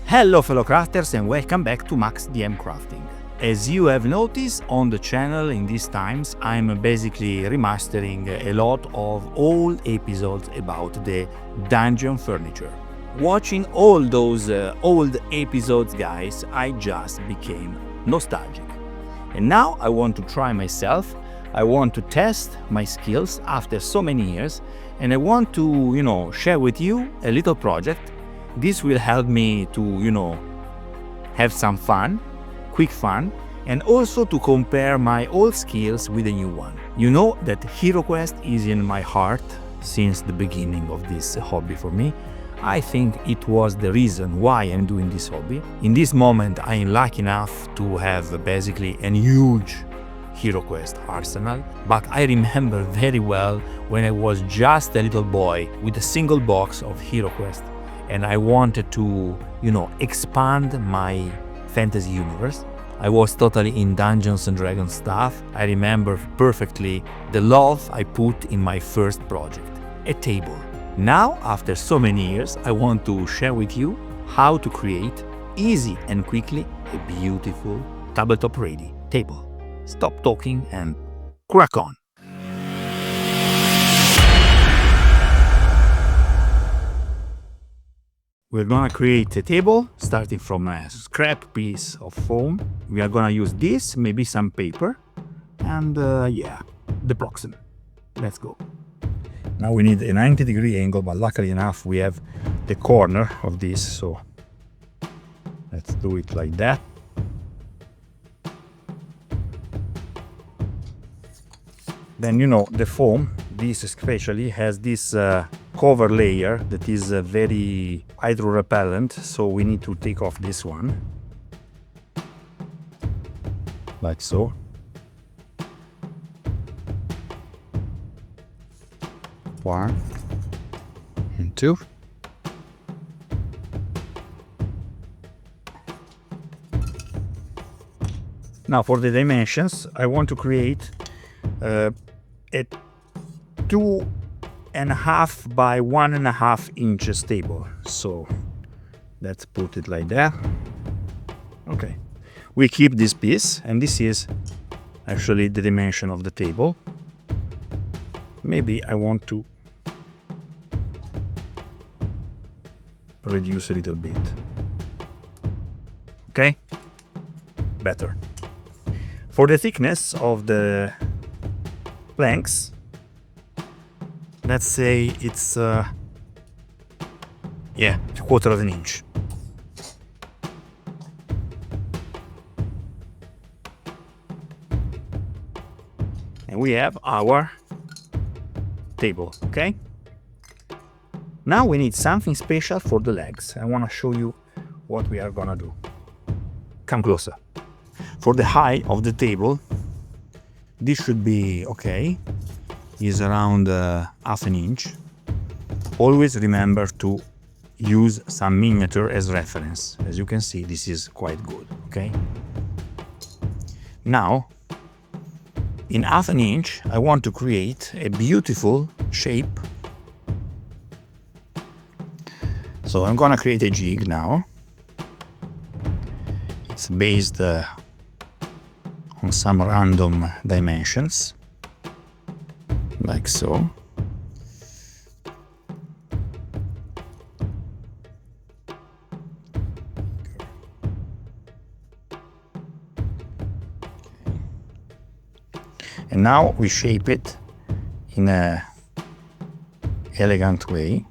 Hello fellow crafters and welcome back to maxdmcrafting. As you have noticed on the channel in these times, I'm basically remastering a lot of old episodes about the dungeon furniture. Watching all those old episodes, guys, I just became nostalgic. And now I want to try myself, I want to test my skills after so many years, and I want to, share with you a little project. This will help me to, have some fun, quick fun, and also to compare my old skills with the new one. You know that HeroQuest is in my heart since the beginning of this hobby for me. I think it was the reason why I'm doing this hobby. In this moment, I am lucky enough to have basically a huge HeroQuest arsenal, but I remember very well when I was just a little boy with a single box of HeroQuest, and I wanted to, expand my fantasy universe. I was totally in Dungeons and Dragons stuff. I remember perfectly the love I put in my first project, a table. Now, after so many years, I want to share with you how to create, easy and quickly, a beautiful tabletop ready table. Stop talking and crack on! We're gonna create a table starting from a scrap piece of foam. We are gonna use this, maybe some paper, and the proxen. Let's go. Now we need a 90-degree angle, but luckily enough we have the corner of this, so let's do it like that. Then the foam, this especially has this cover layer that is very hydro-repellent, so we need to take off this one, like so. One and two. Now for the dimensions, I want to create a 2.5 by 1.5 inches table. So let's put it like that. Okay, we keep this piece, and this is actually the dimension of the table. Maybe I want to reduce a little bit. Okay, better. For the thickness of the planks, let's say it's a quarter of an inch. And we have our table, okay? Now we need something special for the legs. I want to show you what we are gonna do. Come closer. For the height of the table, this should be okay. Is around half an inch. Always remember to use some miniature as reference. As you can see, this is quite good, okay? Now, in half an inch, I want to create a beautiful shape. So I'm gonna create a jig now. It's based on some random dimensions, like so. And now we shape it in an elegant way.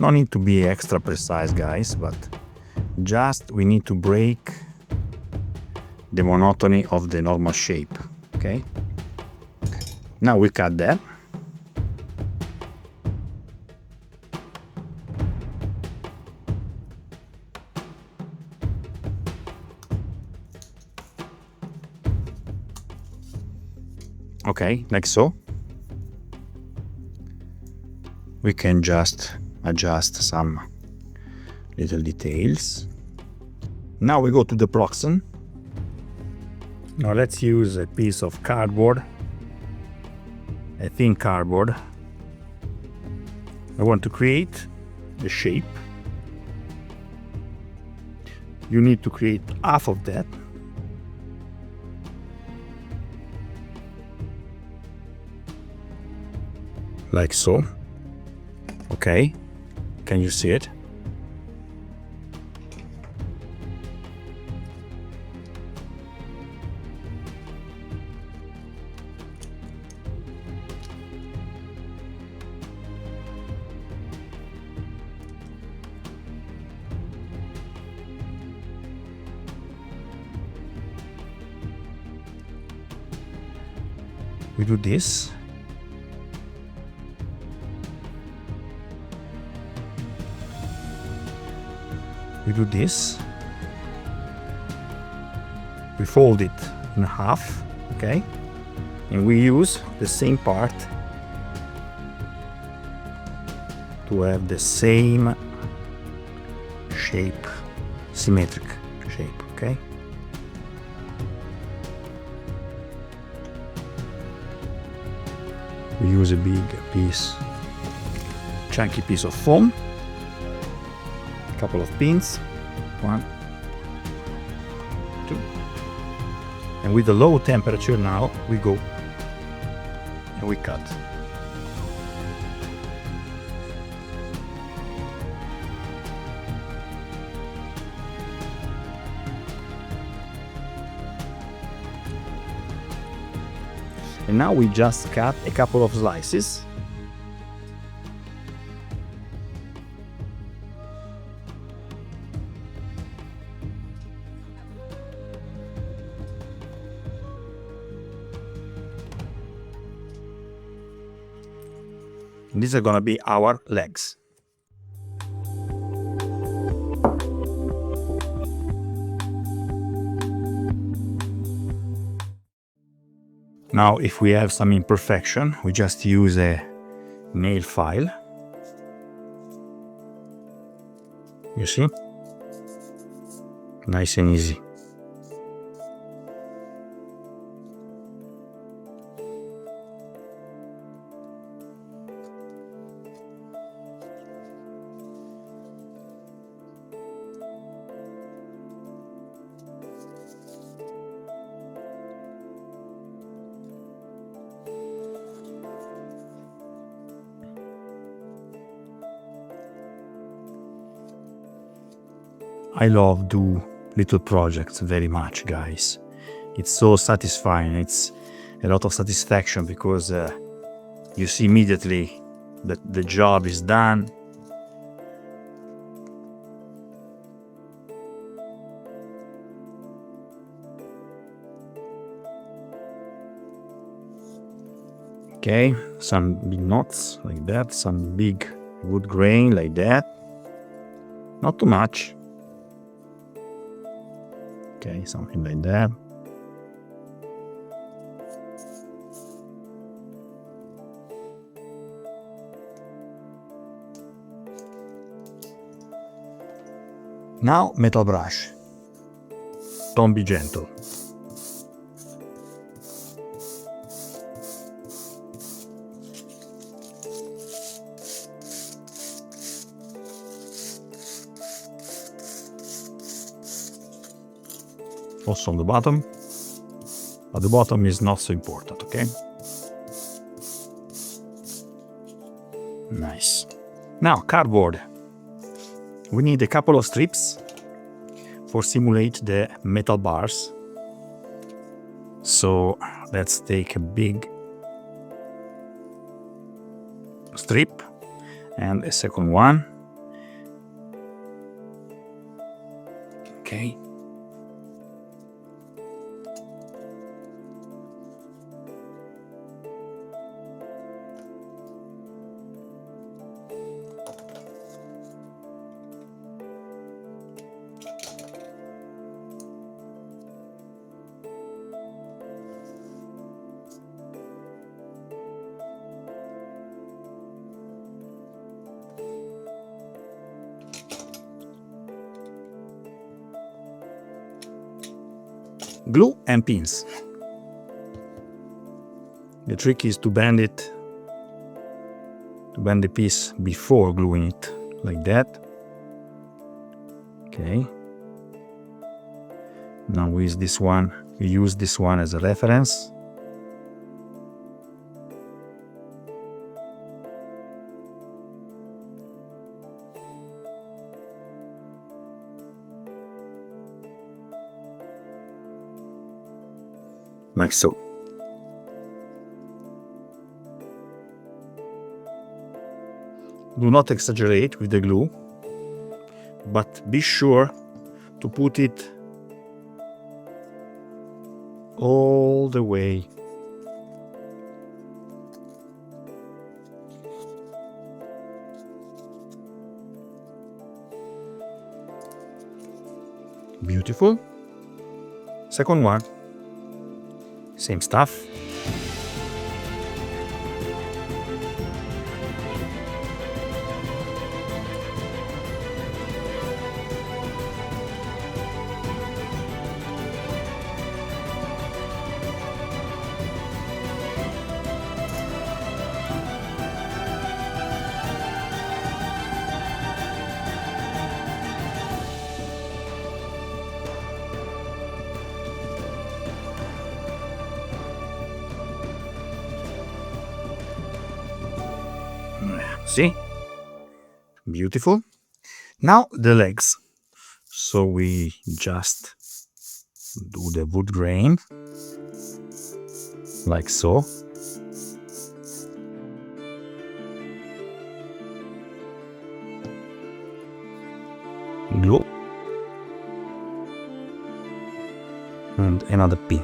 No need to be extra precise, guys, but just we need to break the monotony of the normal shape, okay? Now we cut that. Okay, like so. We can just adjust some little details. Now we go to the proxen. Now let's use a piece of cardboard, a thin cardboard. I want to create the shape. You need to create half of that. Like so. Okay, can you see it? We do this. We do this. We fold it in half, okay? And we use the same part to have the same shape, symmetric shape, okay? We use a big piece, chunky piece of foam, a couple of pins, 1, 2, and with the low temperature now we go and we cut. And now we just cut a couple of slices. And these are gonna be our legs. Now, if we have some imperfection, we just use a nail file. You see? Nice and easy. I love do little projects very much, guys. It's so satisfying. It's a lot of satisfaction because you see immediately that the job is done. Okay, some big knots like that, some big wood grain like that. Not too much. Okay, something like that. Now, metal brush. Don't be gentle. Also on the bottom, but the bottom is not so important, okay? Nice. Now, cardboard. We need a couple of strips for simulate the metal bars. So let's take a big strip and a second one. Okay. Glue and pins. The trick is to bend the piece before gluing it, like that. Okay. Now we use this one as a reference. Like so. Do not exaggerate with the glue, but be sure to put it all the way. Beautiful. Second one. Same stuff. See? Beautiful. Now the legs. So we just do the wood grain, like so. Glue. And another pin.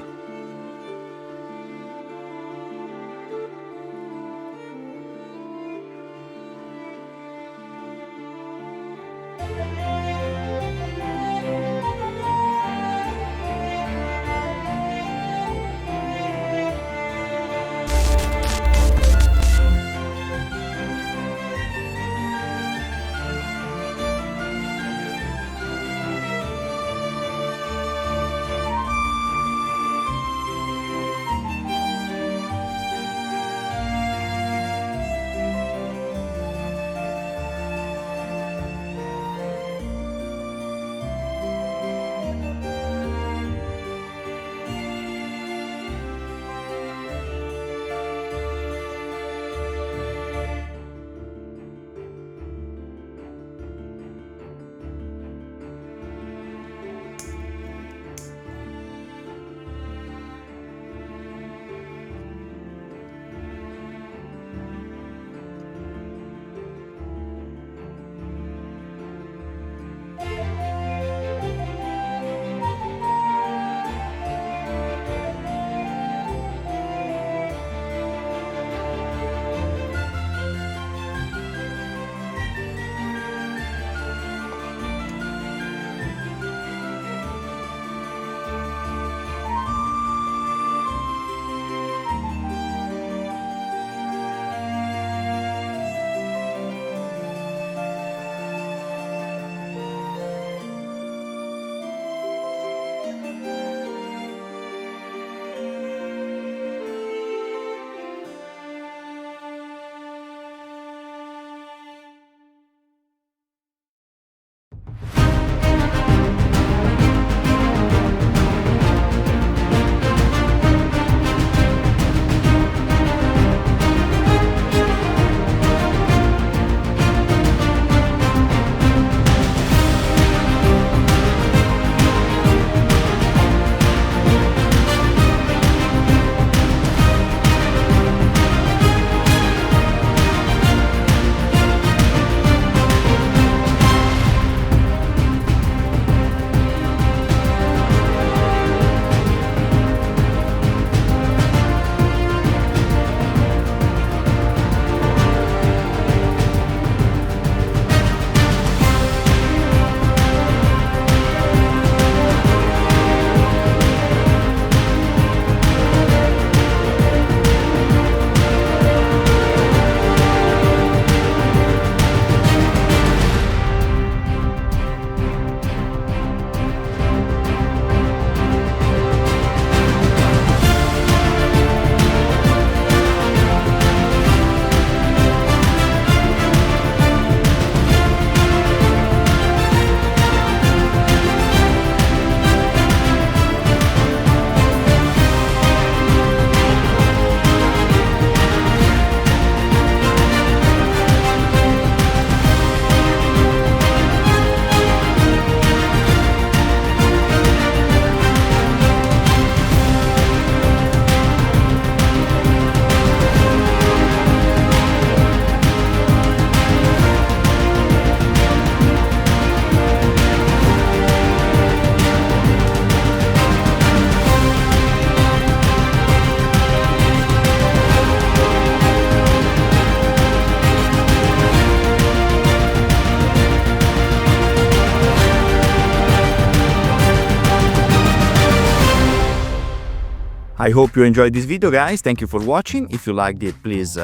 I hope you enjoyed this video, guys. Thank you for watching. If you liked it, please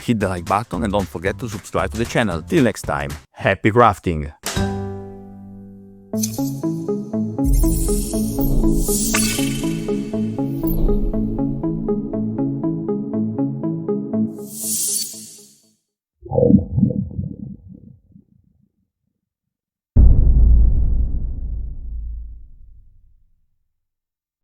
hit the like button and don't forget to subscribe to the channel. Till next time, happy crafting!